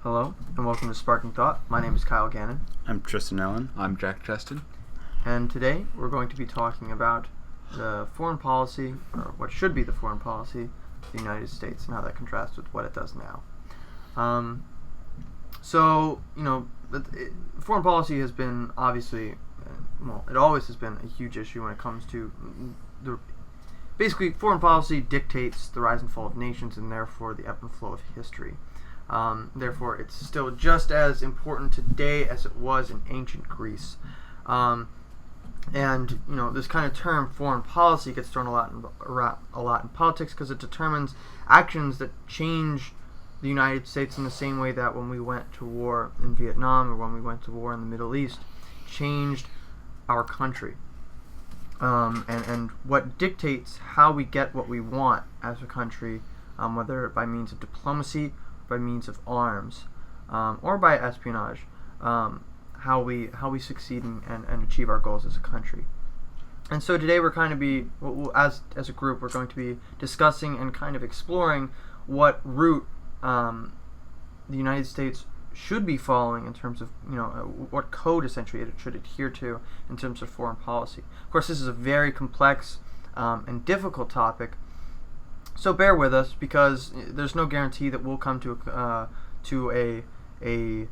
Hello, and welcome to Sparking Thought. My name is Kyle Gannon. I'm Tristan Allen. I'm Jack Cheston. And today we're going to be talking about the foreign policy, or what should be the foreign policy of the United States, and how that contrasts with what it does now. Foreign policy has been obviously, it always has been a huge issue when it comes to basically, foreign policy dictates the rise and fall of nations and therefore the ebb and flow of history. Therefore, it's still just as important today as it was in ancient Greece. This kind of term, foreign policy, gets thrown a lot in politics because it determines actions that change the United States in the same way that when we went to war in Vietnam or when we went to war in the Middle East, changed our country. And what dictates how we get what we want as a country, whether by means of diplomacy, by means of arms, or by espionage, how we succeed and achieve our goals as a country. And so today we're kind of as a group, we're going to be discussing and kind of exploring what route the United States should be following in terms of, what code essentially it should adhere to in terms of foreign policy. Of course, this is a very complex and difficult topic, so bear with us because there's no guarantee that we'll come to a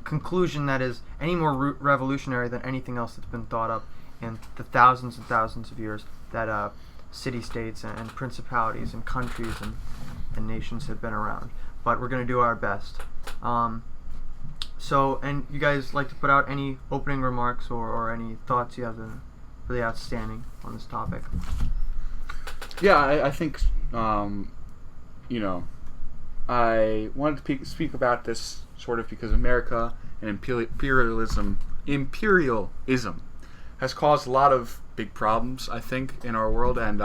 conclusion that is any more revolutionary than anything else that's been thought up in the thousands and thousands of years that city-states and principalities and countries and nations have been around. But we're going to do our best. And you guys like to put out any opening remarks or any thoughts you have really outstanding on this topic? Yeah, I think, I wanted to speak about this sort of because America and imperialism has caused a lot of big problems, I think, in our world. And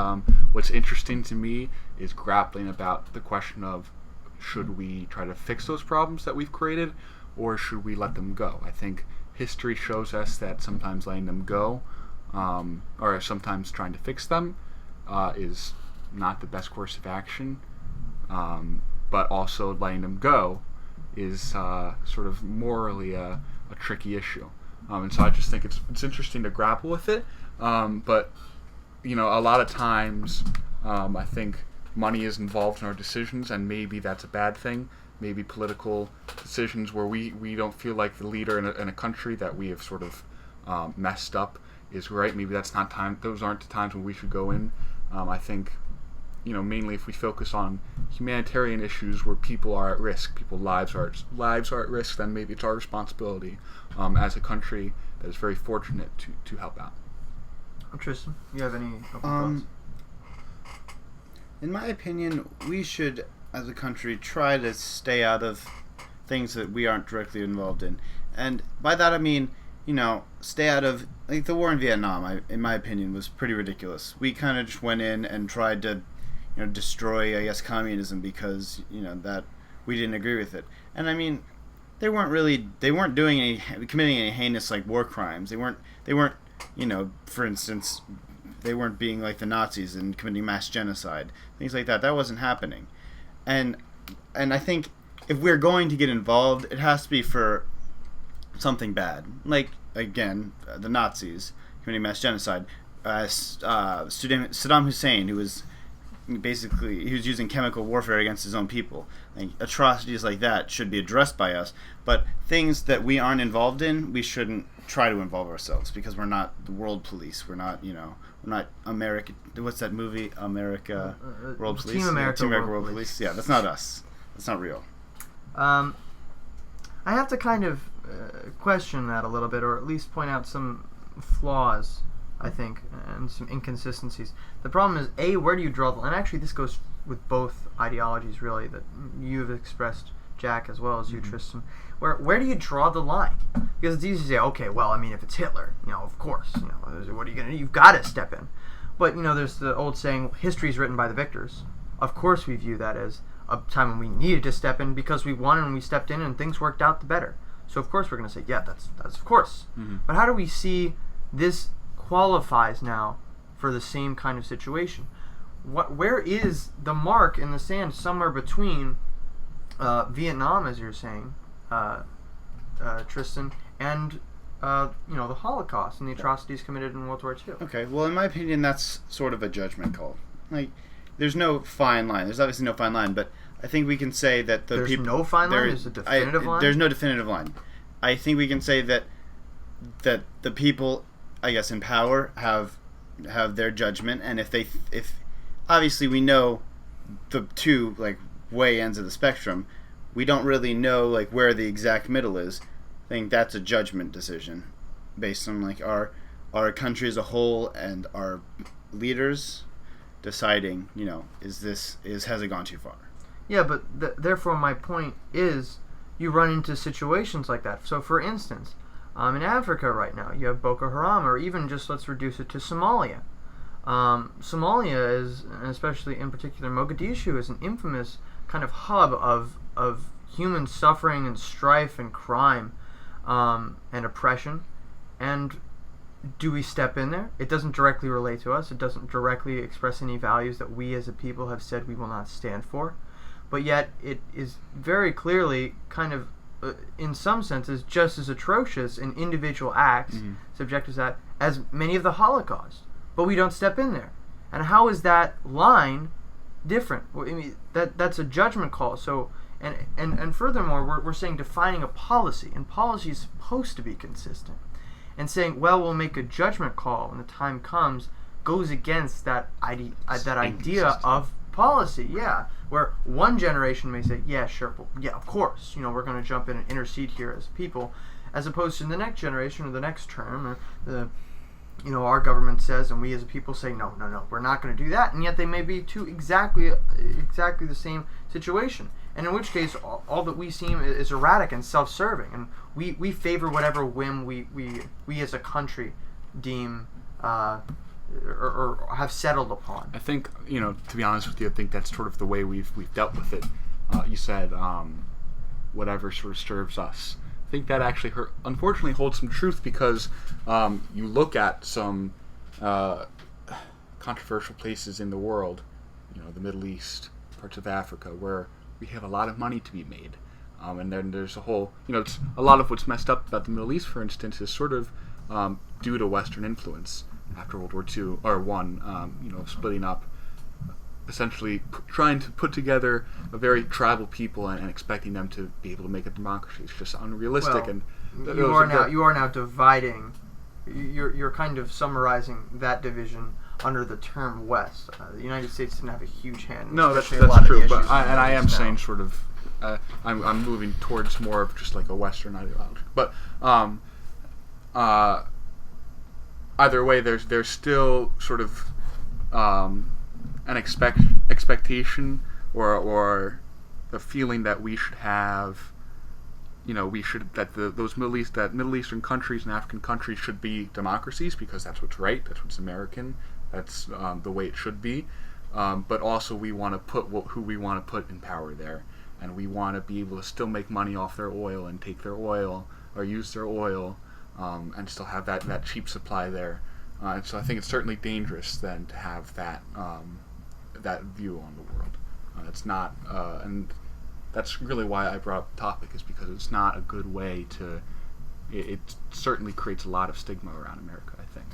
what's interesting to me is grappling about the question of, should we try to fix those problems that we've created, or should we let them go? I think history shows us that sometimes letting them go, or sometimes trying to fix them, is not the best course of action. But also letting them go is sort of morally a tricky issue. And so I just think it's interesting to grapple with it. But a lot of times I think money is involved in our decisions, and maybe that's a bad thing. Maybe political decisions where we don't feel like the leader in a country that we have sort of messed up is right. Maybe that's not time. Those aren't the times when we should go in. I think, mainly if we focus on humanitarian issues where people are at risk, people's lives are at risk, then maybe it's our responsibility as a country that is very fortunate to help out. Tristan, you have any thoughts? In my opinion, we should, as a country, try to stay out of things that we aren't directly involved in. And by that I mean, stay out of, like, the war in Vietnam, in my opinion, was pretty ridiculous. We kind of just went in and tried to, destroy, I guess, communism because, that we didn't agree with it. And I mean, they weren't committing any heinous, like, war crimes. They weren't, for instance, they weren't being like the Nazis and committing mass genocide, things like that. That wasn't happening. And I think if we're going to get involved, it has to be for something bad. Like, again, the Nazis committing mass genocide. Saddam Hussein, who was using chemical warfare against his own people. Like, atrocities like that should be addressed by us. But things that we aren't involved in, we shouldn't try to involve ourselves because we're not the world police. We're not, we're not America. What's that movie? America, World Police. Team America, World Police. Yeah, that's not us. That's not real. I have to kind of question that a little bit, or at least point out some flaws, I think, and some inconsistencies. The problem is, where do you draw the line? And actually, this goes with both ideologies, really, that you've expressed, Jack, as well as you, Tristan. Where do you draw the line? Because it's easy to say, okay, well, I mean, if it's Hitler, of course, what are you gonna do? You've got to step in. But there's the old saying, history is written by the victors. Of course, we view that as a time when we needed to step in because we won and we stepped in and things worked out the better. So of course we're going to say, yeah, that's of course. Mm-hmm. But how do we see this qualifies now for the same kind of situation? Where is the mark in the sand somewhere between Vietnam, as you're saying, Tristan, and the Holocaust and the atrocities committed in World War II. Okay, well, in my opinion, that's sort of a judgment call. Like, there's no fine line. There's obviously no fine line, but I think we can say that the people... There's no fine line? There's a definitive line? There's no definitive line. I think we can say that the people, I guess, in power have their judgment, and if obviously we know the two, like, way ends of the spectrum, we don't really know, like, where the exact middle is. I think that's a judgment decision based on, like, our country as a whole and our leaders deciding, has it gone too far? Yeah, but therefore my point is you run into situations like that. So, for instance, in Africa right now, you have Boko Haram, or even just let's reduce it to Somalia. Somalia is, and especially in particular Mogadishu, is an infamous kind of hub of human suffering and strife and crime and oppression. And do we step in there? It doesn't directly relate to us. It doesn't directly express any values that we as a people have said we will not stand for. But yet it is very clearly kind of, in some senses, just as atrocious in individual acts, subject to that, as many of the Holocaust. But we don't step in there. And how is that line different? I mean, that's a judgment call. So, and furthermore, we're saying defining a policy, and policy is supposed to be consistent. And saying, well, we'll make a judgment call when the time comes, goes against that idea of policy. Yeah, where one generation may say, yeah, sure, well, yeah, of course, we're going to jump in and intercede here as people, as opposed to the next generation or the next term, or our government says, and we as a people say, no, we're not going to do that, and yet they may be two exactly the same situation. And in which case, all that we seem is erratic and self-serving, and we favor whatever whim we as a country deem or have settled upon. I think, to be honest with you, I think that's sort of the way we've dealt with it. You said whatever sort of serves us. I think that actually unfortunately holds some truth, because you look at some controversial places in the world, the Middle East, parts of Africa, where we have a lot of money to be made. And then there's a whole, it's a lot of what's messed up about the Middle East, for instance, is sort of due to Western influence after World War II, or One, splitting up, essentially trying to put together a very tribal people and expecting them to be able to make a democracy. It's just unrealistic. Well, and you are now dividing. You're kind of summarizing that division under the term West. The United States didn't have a huge hand. No, that's true. But I am saying sort of. I'm moving towards more of just like a Western ideology. But either way, there's still sort of an expectation or the feeling that we should have, those Middle Eastern countries and African countries should be democracies, because that's what's right, that's what's American, that's the way it should be. But also we want to put who we want to put in power there, and we want to be able to still make money off their oil and take their oil or use their oil, and still have that cheap supply there. And so I think it's certainly dangerous then to have that view on the world. It's not, and that's really why I brought up the topic, is because it's not a good way to. It certainly creates a lot of stigma around America, I think,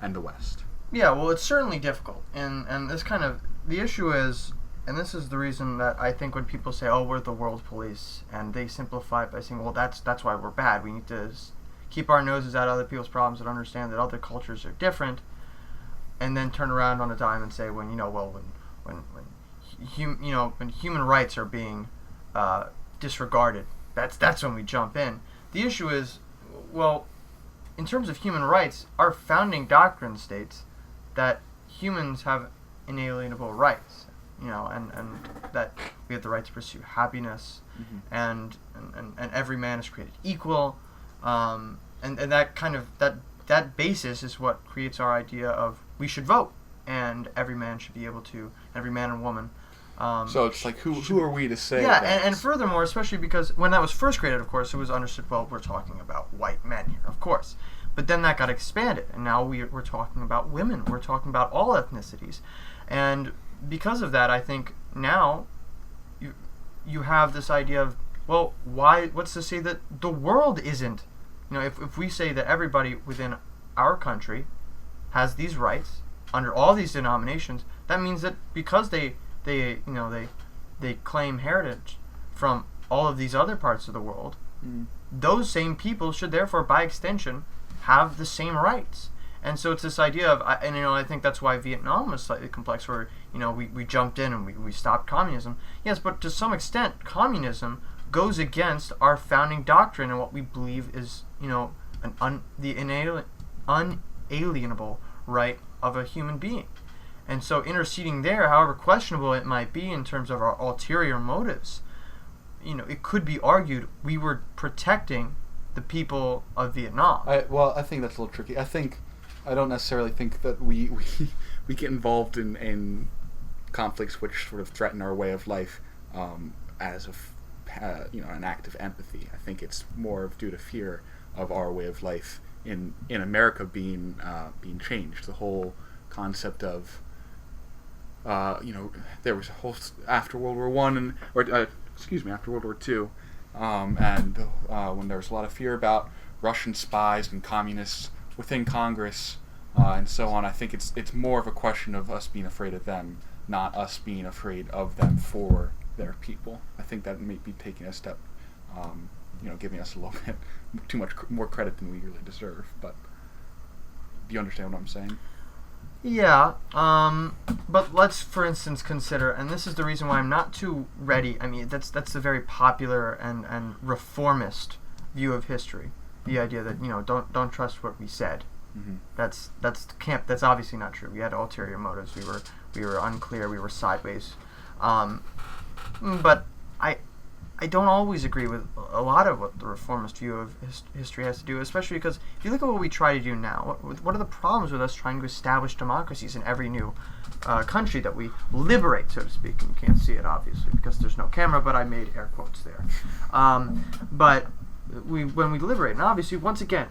and the West. Yeah, well, it's certainly difficult, and this kind of the issue is, and this is the reason that I think when people say, "Oh, we're the world police," and they simplify it by saying, "Well, that's why we're bad. We need to keep our noses out of other people's problems and understand that other cultures are different," and then turn around on a dime and say, when human rights are being disregarded, that's when we jump in. The issue is, well, in terms of human rights, our founding doctrine states that humans have inalienable rights, and that we have the right to pursue happiness, and every man is created equal, and that kind of that basis is what creates our idea of we should vote, and every man should be able to, every man and woman. So it's like, who are we to say? Yeah, and furthermore, especially because when that was first created, of course, it was understood, well, we're talking about white men here, of course. But then that got expanded, and now we're talking about women. We're talking about all ethnicities. And because of that, I think now you have this idea of well, why? What's to say that the world isn't? If we say that everybody within our country has these rights under all these denominations, that means that because they claim heritage from all of these other parts of the world, those same people should therefore, by extension, have the same rights. And so it's this idea of, I think that's why Vietnam was slightly complex, where we jumped in and we stopped communism. Yes, but to some extent, communism goes against our founding doctrine and what we believe is the unalienable right of a human being. And so interceding there, however questionable it might be in terms of our ulterior motives, it could be argued we were protecting the people of Vietnam. I think that's a little tricky. I don't necessarily think that we get involved in conflicts which sort of threaten our way of life as an act of empathy. I think it's more due to fear of our way of life in America being changed. The whole concept of there was a whole after World War One after World War Two, and when there was a lot of fear about Russian spies and communists within Congress and so on. I think it's more of a question of us being afraid of them, not us being afraid of them for their people. I think that may be taking a step, giving us a little bit too much more credit than we really deserve. But do you understand what I'm saying? Yeah, but let's, for instance, consider, and this is the reason why I'm not too ready. I mean, that's the very popular and reformist view of history. The idea that don't trust what we said. Mm-hmm. That's obviously not true. We had ulterior motives. We were unclear. We were sideways. But I don't always agree with a lot of what the reformist view of history has to do, especially because if you look at what we try to do now, what are the problems with us trying to establish democracies in every new country that we liberate, so to speak? And you can't see it, obviously, because there's no camera, but I made air quotes there. But when we liberate, and obviously, once again,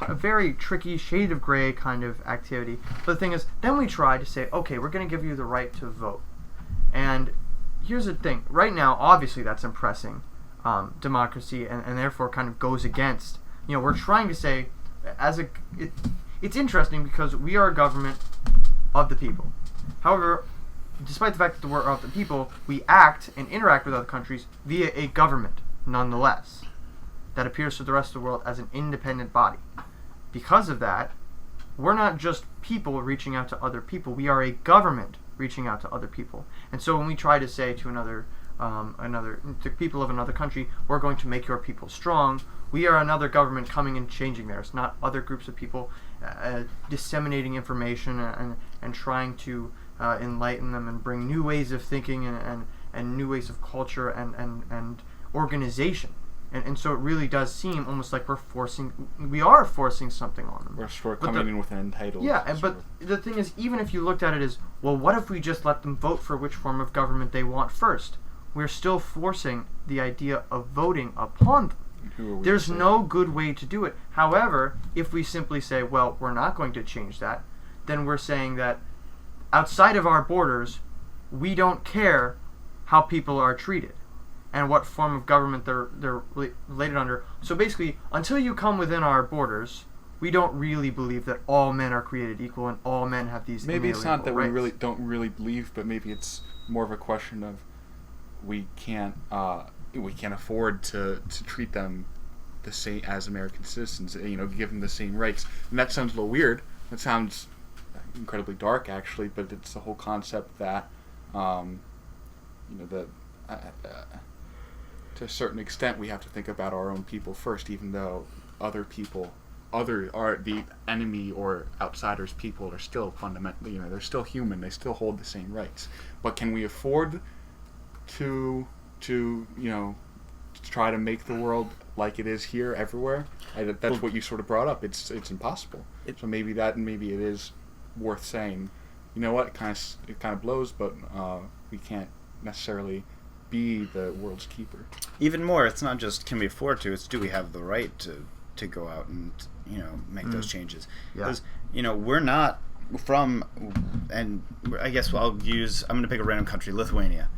a very tricky shade of gray kind of activity. But the thing is, then we try to say, okay, we're going to give you the right to vote. And here's the thing. Right now, obviously, that's impressing democracy, and therefore kind of goes against. We're trying to say, it's interesting because we are a government of the people. However, despite the fact that we're of the people, we act and interact with other countries via a government, nonetheless, that appears to the rest of the world as an independent body. Because of that, we're not just people reaching out to other people. We are a government reaching out to other people. And so when we try to say to to people of another country, we're going to make your people strong, we are another government coming and changing theirs, not other groups of people disseminating information and trying to enlighten them and bring new ways of thinking and new ways of culture and organization. And so it really does seem almost like we are forcing something on them. We're coming in with an entitled. Yeah, but the thing is, even if you looked at it as, well, what if we just let them vote for which form of government they want first? We're still forcing the idea of voting upon them. There's no good way to do it. However, if we simply say, well, we're not going to change that, then we're saying that outside of our borders, we don't care how people are treated and what form of government they're related under. So basically, until you come within our borders, we don't really believe that all men are created equal and all men have these maybe it's not that rights. We really don't really believe, but maybe it's more of a question of we can't afford to treat them the same as American citizens, give them the same rights. And that sounds a little weird. That sounds incredibly dark, actually, but it's the whole concept that to a certain extent, we have to think about our own people first, even though other people, the enemy or outsiders' people are still fundamentally, they're still human. They still hold the same rights. But can we afford to try to make the world like it is here everywhere? That's what you sort of brought up. It's impossible. So maybe it is worth saying. You know what? It kind of blows, but we can't necessarily be the world's keeper. Even more, it's not just can we afford to, it's do we have the right to go out and make those changes. Because we're not from, and I guess I'm going to pick a random country, Lithuania.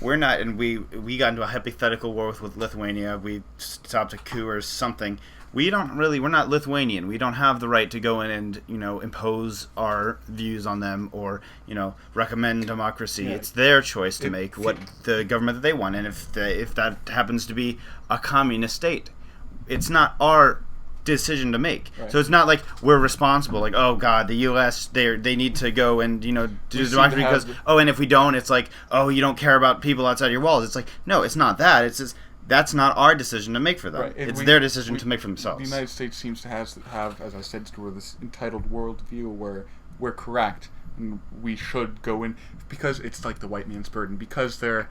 we're not, and we got into a hypothetical war with Lithuania. We stopped a coup or something. We're not Lithuanian. We don't have the right to go in and, impose our views on them or, recommend democracy. Yeah. It's their choice to make what the government that they want. And if that happens to be a communist state, it's not our decision to make. Right. So it's not like we're responsible, like, oh God, the U.S., they need to go and, do democracy because, and if we don't, it's like, oh, you don't care about people outside your walls. It's like, no, it's not that. It's just, that's not our decision to make for them. Right. It's their decision to make for themselves. The United States seems to have, as I said, this entitled worldview where we're correct and we should go in because it's like the white man's burden, because they're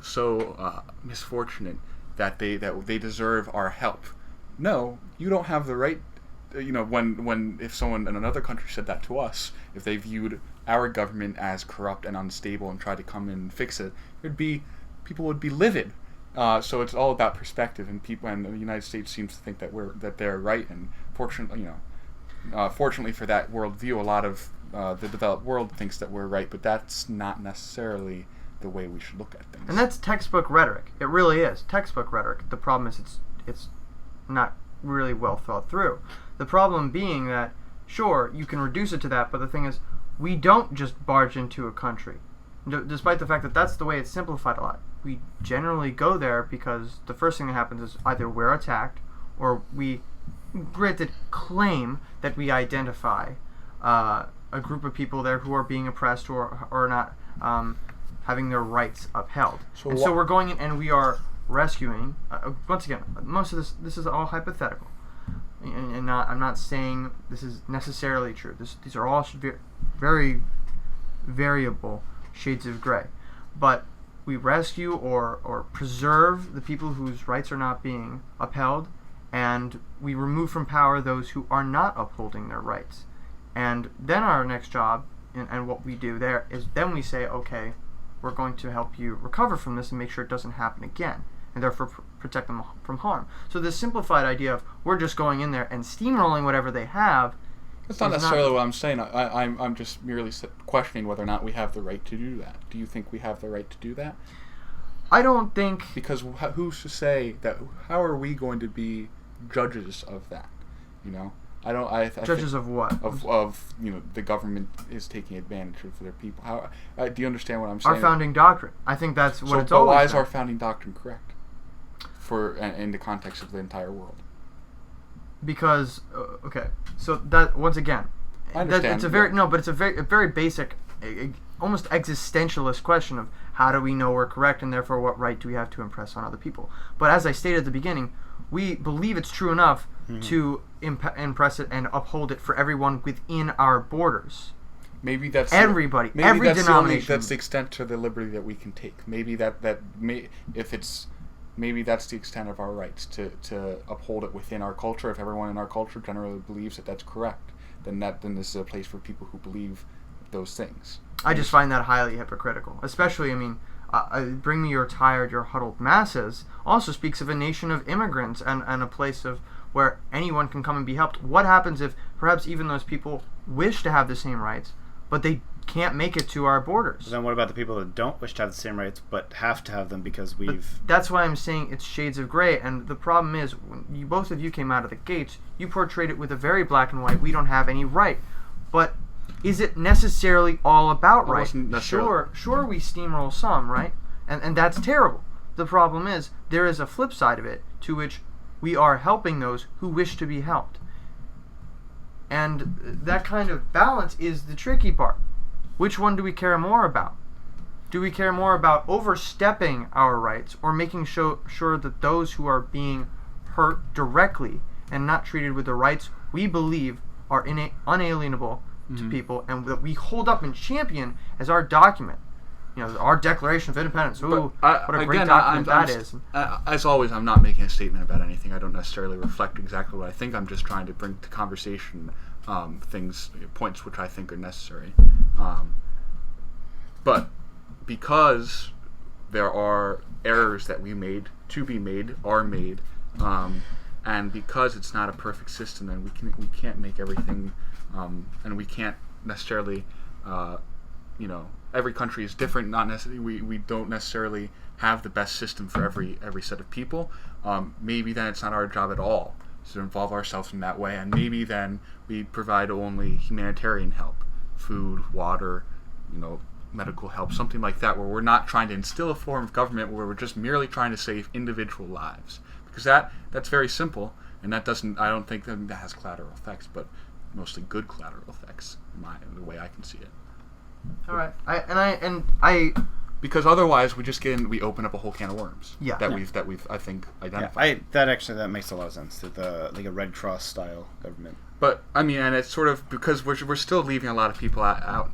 so misfortunate that they deserve our help. No, you don't have the right. When if someone in another country said that to us, if they viewed our government as corrupt and unstable and tried to come in and fix it, people would be livid. So it's all about perspective, and the United States seems to think that they're right, and fortunately for that worldview, a lot of the developed world thinks that we're right, but that's not necessarily the way we should look at things. And that's textbook rhetoric. It really is textbook rhetoric. The problem is it's not really well thought through. The problem being that, sure, you can reduce it to that, but the thing is, we don't just barge into a country. Despite the fact that that's the way it's simplified a lot. We generally go there because the first thing that happens is either we're attacked or we, granted, claim that we identify a group of people there who are being oppressed or not having their rights upheld. So we're going in and we are rescuing. Once again, most of this is all hypothetical, and I'm not saying this is necessarily true. These are all very variable shades of gray, but we rescue or preserve the people whose rights are not being upheld, and we remove from power those who are not upholding their rights. And then our next job and what we do there is then we say, okay, we're going to help you recover from this and make sure it doesn't happen again, and therefore protect them from harm. So this simplified idea of we're just going in there and steamrolling whatever they have. That's not necessarily what I'm saying. I'm just merely questioning whether or not we have the right to do that. Do you think we have the right to do that? I don't think... Because who's to say that? How are we going to be judges of that? Judges of what? Of the government is taking advantage of their people. How do you understand what I'm saying? Our founding doctrine. I think that's what it's always been. Why is been. our founding doctrine correct in the context of the entire world? Because okay, so that once again, I understand. It's a very basic, almost existentialist question of how do we know we're correct, and therefore what right do we have to impress on other people? But as I stated at the beginning, we believe it's true enough to impress it and uphold it for everyone within our borders. Maybe that's everybody, every denomination. That's the extent to the liberty that we can take. Maybe maybe that's the extent of our rights to uphold it within our culture. If everyone in our culture generally believes that that's correct, then this is a place for people who believe those things. I just find that highly hypocritical. Especially, bring me your tired, your huddled masses also speaks of a nation of immigrants and a place of where anyone can come and be helped. What happens if perhaps even those people wish to have the same rights, but they can't make it to our borders? Then what about the people that don't wish to have the same rights but have to have them because That's why I'm saying it's shades of gray, and the problem is when both of you came out of the gates, you portrayed it with a very black and white, we don't have any right. But is it necessarily all about right? Sure, we steamroll some, right? And that's terrible. The problem is there is a flip side of it to which we are helping those who wish to be helped. And that kind of balance is the tricky part. Which one do we care more about? Do we care more about overstepping our rights or making sure that those who are being hurt directly and not treated with the rights we believe are unalienable to people and that we hold up and champion as our document? Our Declaration of Independence. Ooh, what a great document that is. As always, I'm not making a statement about anything. I don't necessarily reflect exactly what I think. I'm just trying to bring to conversation points which I think are necessary. But because there are errors that are made, and because it's not a perfect system, and we can't make everything, and we can't necessarily, every country is different. Not necessarily we don't necessarily have the best system for every set of people. Maybe then it's not our job at all to involve ourselves in that way, and maybe then we provide only humanitarian help, food, water, medical help, something like that, where we're not trying to instill a form of government where we're just merely trying to save individual lives, because that's very simple, and I don't think that has collateral effects, but mostly good collateral effects, the way I can see it. All right, I because otherwise we open up a whole can of worms. Yeah. That we've I think identified. That makes a lot of sense. Like a Red Cross style government. But I mean, and it's sort of because we're still leaving a lot of people out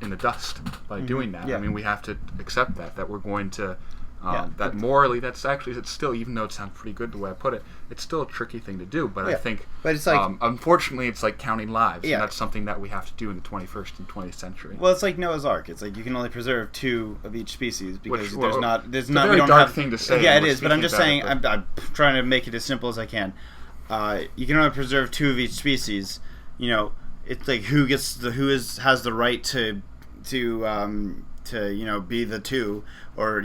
in the dust by doing that. Yeah. I mean, we have to accept that we're going to. That but morally, it's still, even though it sounds pretty good the way I put it, it's still a tricky thing to do. But I think, but it's like, unfortunately, it's like counting lives, Yeah. and that's something that we have to do in the 21st and 20th century. well, it's like Noah's Ark. It's like you can only preserve 2 of each species because It's a we very don't dark have thing to say. Yeah, when it we're is. But I'm speaking just about saying, it, but- I'm trying to make it as simple as I can. You can only preserve 2 of each species. It's like who has the right to be the 2, or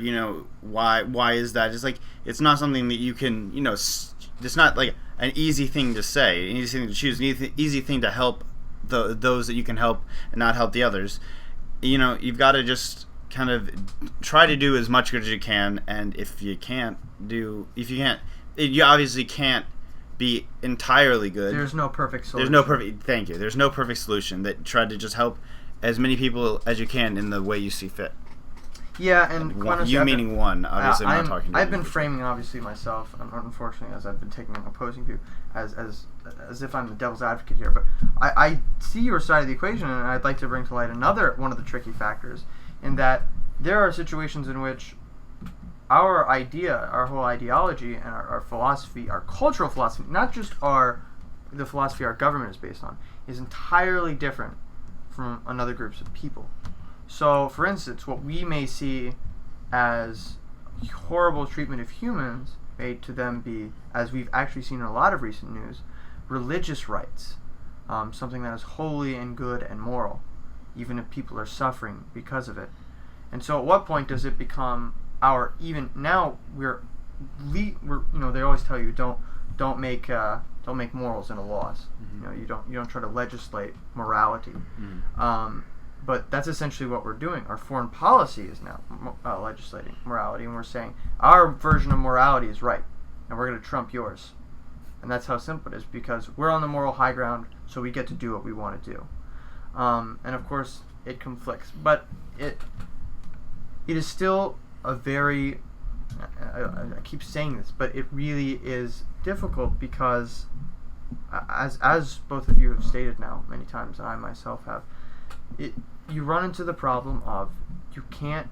why is that? It's like it's not something that you can it's not like an easy thing to say, an easy thing to choose, an easy thing to help those that you can help and not help the others. You've got to just kind of try to do as much good as you can, and if you obviously can't be entirely good. there's no perfect solution. There's no perfect solution. That try to just help as many people as you can in the way you see fit. Yeah, and You meaning one, obviously. I'm not talking to I've you. been framing, obviously, myself, unfortunately, as I've been taking an opposing view, as if I'm the devil's advocate here. But I see your side of the equation, and I'd like to bring to light another one of the tricky factors, in that there are situations in which our whole ideology, and our philosophy, our cultural philosophy, not just the philosophy our government is based on, is entirely different from another groups of people. So, for instance, what we may see as horrible treatment of humans may to them be, as we've actually seen in a lot of recent news, religious rights, something that is holy and good and moral, even if people are suffering because of it. And so, at what point does it become they always tell you don't make morals into laws. Mm-hmm. You don't try to legislate morality. Mm-hmm. But that's essentially what we're doing. Our foreign policy is now legislating morality, and we're saying our version of morality is right, and we're going to trump yours. And that's how simple it is, because we're on the moral high ground, so we get to do what we want to do. And of course, it conflicts, but it is still a very, I keep saying this, but it really is difficult, because as both of you have stated now many times, and I myself have, you run into the problem of you can't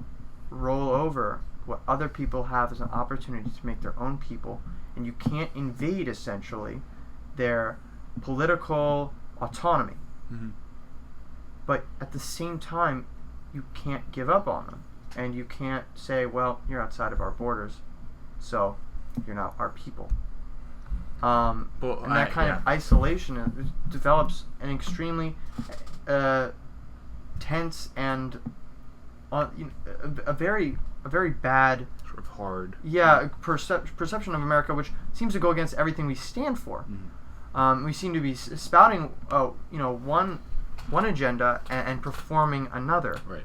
roll over what other people have as an opportunity to make their own people, and you can't invade essentially their political autonomy. Mm-hmm. But at the same time, you can't give up on them, and you can't say, well, you're outside of our borders, so you're not our people. And that kind of isolation develops an extremely tense and a very bad, sort of hard, perception of America, which seems to go against everything we stand for. Mm-hmm. We seem to be spouting one agenda and performing another. Right.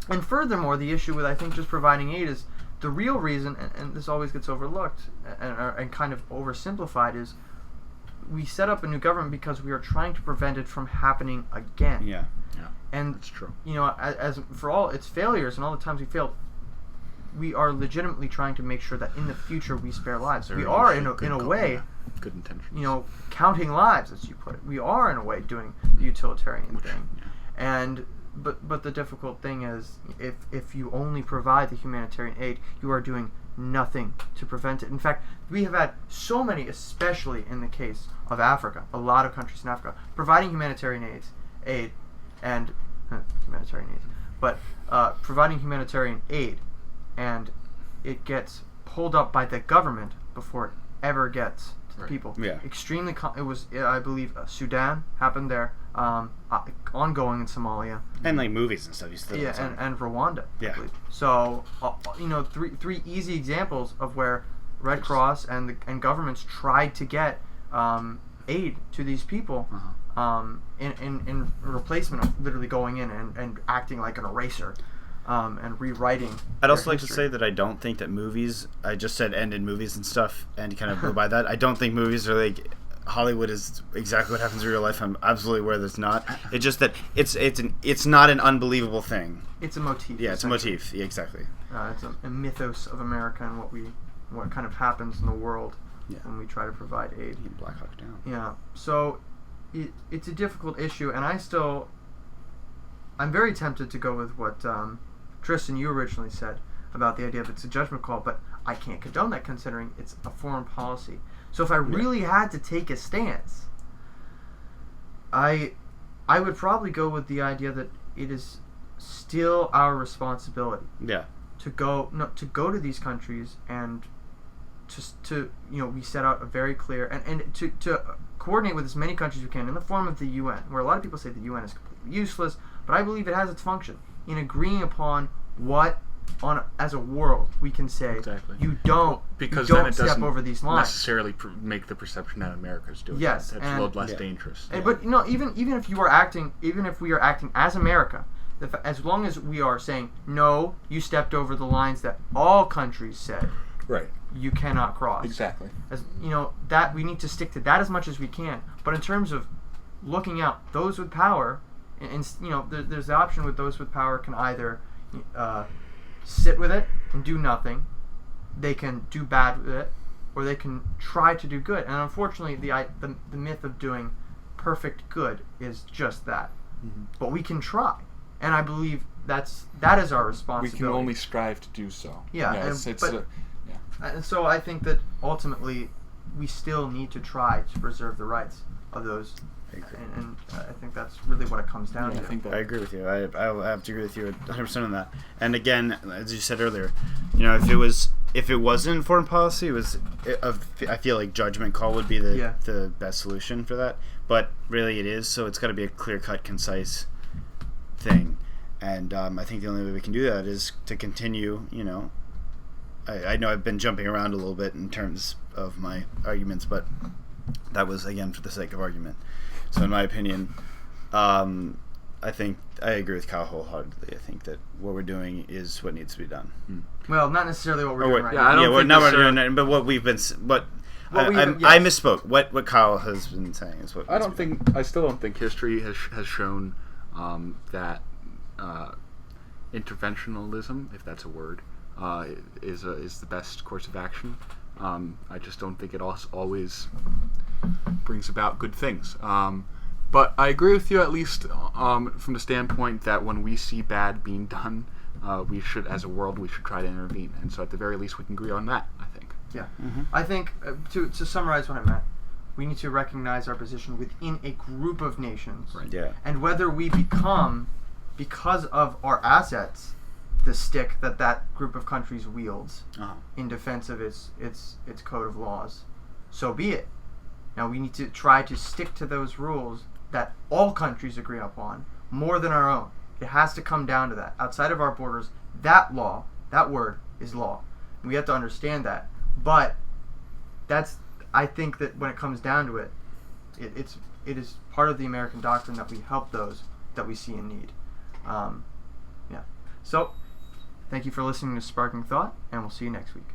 And furthermore, the issue with, I think, just providing aid is the real reason, and this always gets overlooked and kind of oversimplified, is we set up a new government because we are trying to prevent it from happening again. Yeah. And that's true. As for all its failures and all the times we failed, we are legitimately trying to make sure that in the future we spare lives. We are in a way, good intentions. Counting lives, as you put it. We are in a way doing the utilitarian thing. Yeah. And but the difficult thing is, if you only provide the humanitarian aid, you are doing nothing to prevent it. In fact, we have had so many, especially in the case of Africa, a lot of countries in Africa, providing humanitarian aid, providing humanitarian aid, and it gets pulled up by the government before it ever gets to the people. Yeah. Extremely, it was, I believe, Sudan happened there. ongoing in Somalia. And like movies and stuff. You still And Rwanda. Yeah. I believe. So three easy examples of where Red Cross and governments tried to get aid to these people. In replacement of literally going in and acting like an eraser and rewriting. I'd also like to say that I don't think that movies, I just said end in movies and stuff and kind of go by that. I don't think movies are like, Hollywood is exactly what happens in real life. I'm absolutely aware that it's not. It's just that it's not an unbelievable thing. It's a motif. Yeah, it's a motif. Yeah, exactly. It's a mythos of America and what kind of happens in the world when we try to provide aid. Black Hawk Down. Yeah. So it's a difficult issue, and I'm very tempted to go with what Tristan, you originally said about the idea of it's a judgment call, but I can't condone that considering it's a foreign policy. So if I really had to take a stance, I would probably go with the idea that it is still our responsibility. Yeah. To go to these countries and to we set out a very clear and to coordinate with as many countries as we can in the form of the UN, where a lot of people say the UN is completely useless, but I believe it has its function in agreeing upon what as a world we can say you don't step over these lines. Necessarily make the perception that America is doing. Yes, that's a little less dangerous. And, but even if we are acting as America, as long as we are saying no, you stepped over the lines that all countries said. Right. You cannot cross. Exactly. As that we need to stick to that as much as we can. But in terms of looking out, those with power, and there's the option with those with power can either sit with it and do nothing. They can do bad with it, or they can try to do good. And unfortunately, the myth of doing perfect good is just that. Mm-hmm. But we can try, and I believe that is our responsibility. We can only strive to do so. Yeah, and so I think that ultimately we still need to try to preserve the rights of those. And I think that's really what it comes down to. I agree with you. I have to agree with you 100% on that. And again, as you said earlier, if it wasn't foreign policy, I feel like judgment call would be the best solution for that. But really, it is. So it's got to be a clear-cut, concise thing. And I think the only way we can do that is to continue. I know I've been jumping around a little bit in terms of my arguments, but that was, again, for the sake of argument. So in my opinion, I think I agree with Kyle wholeheartedly. I think that what we're doing is what needs to be done. Well, not necessarily what we're doing right now. But what we've been... I misspoke. What Kyle has been saying is what... I still don't think history has shown that interventionalism, if that's a word, is the best course of action. I just don't think it always brings about good things. But I agree with you, at least from the standpoint that when we see bad being done, we should, as a world, we should try to intervene. And so at the very least, we can agree on that, I think. Yeah. Mm-hmm. I think, to summarize what I meant, we need to recognize our position within a group of nations. Right. Yeah. And whether we become, because of our assets, the stick that group of countries wields in defense of its code of laws, so be it. Now we need to try to stick to those rules that all countries agree upon more than our own. It has to come down to that. Outside of our borders, that word is law. And we have to understand that. But I think that when it comes down to it, it is part of the American doctrine that we help those that we see in need. So, thank you for listening to Sparking Thought, and we'll see you next week.